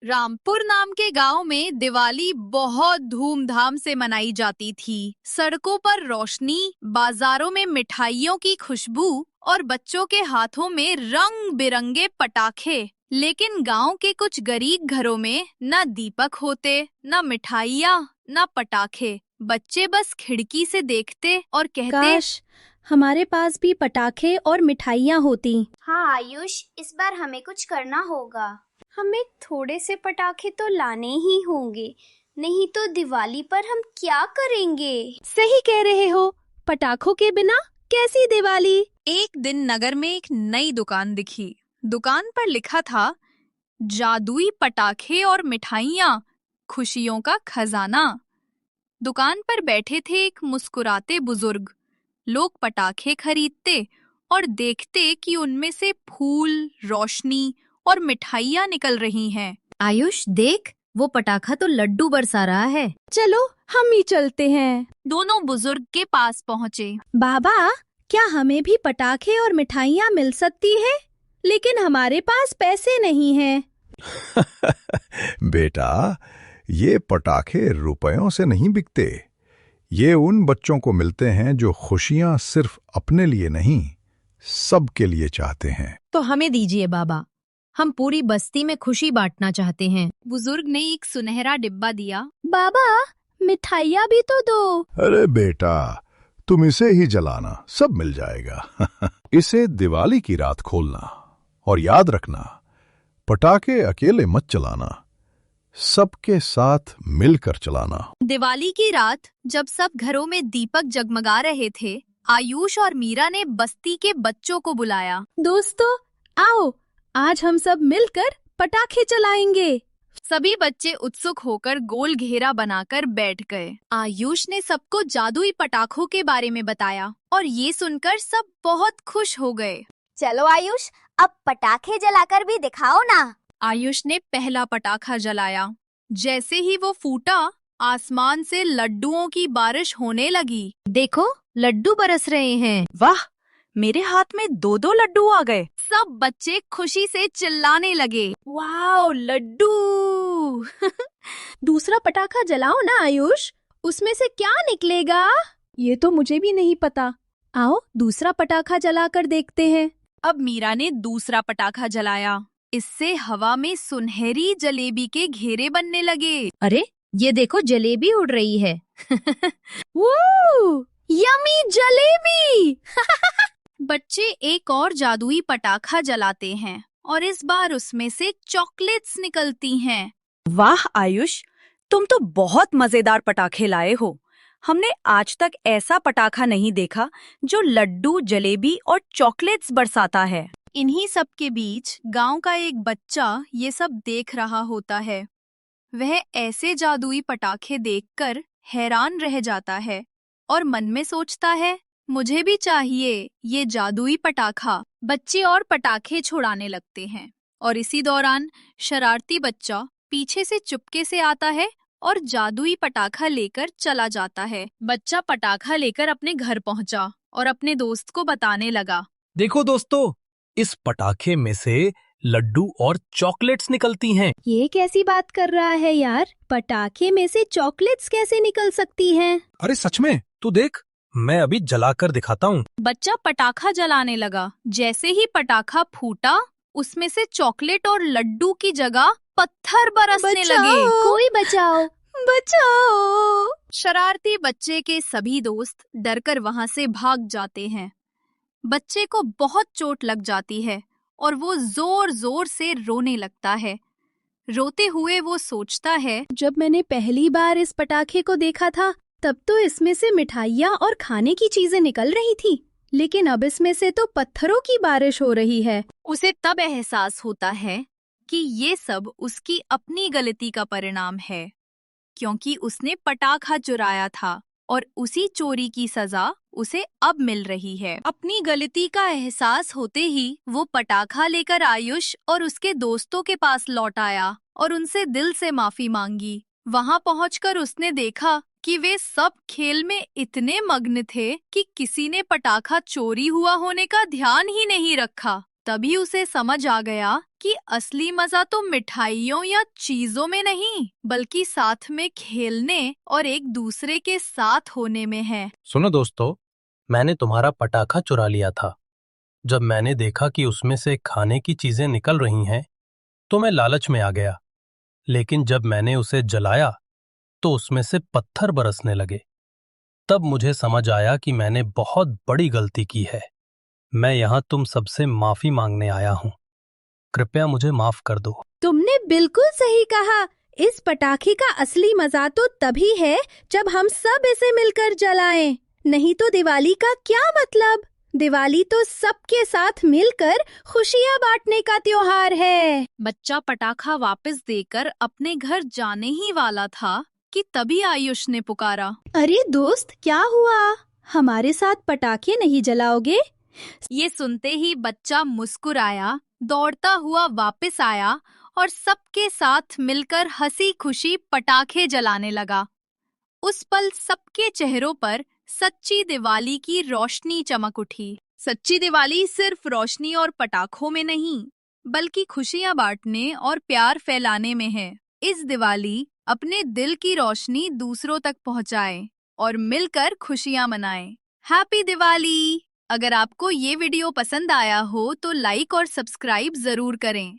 रामपुर नाम के गांव में दिवाली बहुत धूमधाम से मनाई जाती थी। सड़कों पर रोशनी, बाजारों में मिठाइयों की खुशबू और बच्चों के हाथों में रंग बिरंगे पटाखे। लेकिन गांव के कुछ गरीब घरों में न दीपक होते, न मिठाइयाँ, न पटाखे। बच्चे बस खिड़की से देखते और कहते, काश हमारे पास भी पटाखे और मिठाइयाँ होती। हाँ आयुष, इस बार हमें कुछ करना होगा। हमें थोड़े से पटाखे तो लाने ही होंगे, नहीं तो दिवाली पर हम क्या करेंगे। सही कह रहे हो, पटाखों के बिना कैसी दिवाली। एक दिन नगर में एक नई दुकान दिखी। दुकान पर लिखा था, जादुई पटाखे और मिठाइयाँ, खुशियों का खजाना। दुकान पर बैठे थे एक मुस्कुराते बुजुर्ग। लोग पटाखे खरीदते और देखते कि उनमें से फूल, रोशनी और मिठाइयाँ निकल रही हैं। आयुष देख, वो पटाखा तो लड्डू बरसा रहा है। चलो हम ही चलते हैं। दोनों बुजुर्ग के पास पहुँचे। बाबा, क्या हमें भी पटाखे और मिठाइयाँ मिल सकती है? लेकिन हमारे पास पैसे नहीं हैं। बेटा, ये पटाखे रुपयों से नहीं बिकते। ये उन बच्चों को मिलते हैं जो खुशियां सिर्फ अपने लिए नहीं, सबके लिए चाहते हैं। तो हमें दीजिए बाबा, हम पूरी बस्ती में खुशी बांटना चाहते हैं। बुजुर्ग ने एक सुनहरा डिब्बा दिया। बाबा, मिठाइयाँ भी तो दो। अरे बेटा, तुम इसे ही जलाना, सब मिल जाएगा। इसे दिवाली की रात खोलना और याद रखना, पटाखे अकेले मत चलाना, सबके साथ मिलकर चलाना। दिवाली की रात जब सब घरों में दीपक जगमगा रहे थे, आयुष और मीरा ने बस्ती के बच्चों को बुलाया। दोस्तों, आओ, आज हम सब मिलकर पटाखे चलाएंगे। सभी बच्चे उत्सुक होकर गोल घेरा बनाकर बैठ गए। आयुष ने सबको जादुई पटाखों के बारे में बताया और ये सुनकर सब बहुत खुश हो गए। चलो आयुष, अब पटाखे जलाकर भी दिखाओ ना। आयुष ने पहला पटाखा जलाया। जैसे ही वो फूटा, आसमान से लड्डुओं की बारिश होने लगी। देखो, लड्डू बरस रहे हैं। वाह, मेरे हाथ में 2-2 लड्डू आ गए। सब बच्चे खुशी से चिल्लाने लगे, वाओ, लड्डू। दूसरा पटाखा जलाओ ना आयुष, उसमें से क्या निकलेगा? ये तो मुझे भी नहीं पता। आओ दूसरा पटाखा जलाकर देखते हैं। अब मीरा ने दूसरा पटाखा जलाया। इससे हवा में सुनहरी जलेबी के घेरे बनने लगे। अरे, ये देखो, जलेबी उड़ रही है। वो यमी जलेबी। बच्चे एक और जादुई पटाखा जलाते हैं और इस बार उसमें से चॉकलेट्स निकलती हैं। वाह आयुष, तुम तो बहुत मजेदार पटाखे लाए हो। हमने आज तक ऐसा पटाखा नहीं देखा जो लड्डू, जलेबी और चॉकलेट्स बरसाता है। इन्हीं सब के बीच गांव का एक बच्चा ये सब देख रहा होता है। वह ऐसे जादुई पटाखे देखकर हैरान रह जाता है और मन में सोचता है, मुझे भी चाहिए ये जादुई पटाखा। बच्चे और पटाखे छुड़ाने लगते हैं और इसी दौरान शरारती बच्चा पीछे से चुपके से आता है और जादुई पटाखा लेकर चला जाता है। बच्चा पटाखा लेकर अपने घर पहुंचा और अपने दोस्त को बताने लगा, देखो दोस्तों, इस पटाखे में से लड्डू और चॉकलेट्स निकलती हैं। ये कैसी बात कर रहा है यार? पटाखे में से चॉकलेट्स कैसे निकल सकती हैं? अरे सच में, तू देख, मैं अभी जलाकर दिखाता हूँ। बच्चा पटाखा जलाने लगा। जैसे ही पटाखा फूटा, उसमें से चॉकलेट और लड्डू की जगह पत्थर बरसने लगे। कोई बचाओ, बचाओ। शरारती बच्चे के सभी दोस्त डरकर वहां से भाग जाते हैं। बच्चे को बहुत चोट लग जाती है और वो जोर जोर से रोने लगता है। रोते हुए वो सोचता है, जब मैंने पहली बार इस पटाखे को देखा था, तब तो इसमें से मिठाइयाँ और खाने की चीजें निकल रही थी, लेकिन अब इसमें से तो पत्थरों की बारिश हो रही है। उसे तब एहसास होता है कि ये सब उसकी अपनी गलती का परिणाम है, क्योंकि उसने पटाखा चुराया था और उसी चोरी की सजा उसे अब मिल रही है। अपनी गलती का एहसास होते ही वो पटाखा लेकर आयुष और उसके दोस्तों के पास लौट आया और उनसे दिल से माफी मांगी। वहां पहुंचकर उसने देखा कि वे सब खेल में इतने मग्न थे कि किसी ने पटाखा चोरी हुआ होने का ध्यान ही नहीं रखा। तभी उसे समझ आ गया कि असली मजा तो मिठाइयों या चीजों में नहीं, बल्कि साथ में खेलने और एक दूसरे के साथ होने में है। सुनो दोस्तों, मैंने तुम्हारा पटाखा चुरा लिया था। जब मैंने देखा कि उसमें से खाने की चीजें निकल रही हैं, तो मैं लालच में आ गया। लेकिन जब मैंने उसे जलाया, तो उसमें से पत्थर बरसने लगे। तब मुझे समझ आया कि मैंने बहुत बड़ी गलती की है। मैं यहाँ तुम सबसे माफी मांगने आया हूँ। कृपया मुझे माफ कर दो। तुमने बिल्कुल सही कहा। इस पटाखे का असली मजा तो तभी है जब हम सब इसे मिलकर जलाएं। नहीं तो दिवाली का क्या मतलब? दिवाली तो सबके साथ मिलकर खुशियां बांटने का त्योहार है। बच्चा पटाखा वापस देकर अपने घर जाने ही वाला था कि तभी आयुष ने पुकारा। अरे दोस्त, क्या हुआ? हमारे साथ पटाखे नहीं जलाओगे? ये सुनते ही बच्चा मुस्कुराया, दौड़ता हुआ वापस आया और सबके साथ मिलकर हंसी खुशी पटाखे जलाने लगा। उस पल सबके चेहरों पर सच्ची दिवाली की रोशनी चमक उठी। सच्ची दिवाली सिर्फ रोशनी और पटाखों में नहीं, बल्कि खुशियां बांटने और प्यार फैलाने में है। इस दिवाली अपने दिल की रोशनी दूसरों तक पहुंचाएं और मिलकर खुशियां मनाएं। हैप्पी दिवाली! अगर आपको ये वीडियो पसंद आया हो तो लाइक और सब्सक्राइब जरूर करें।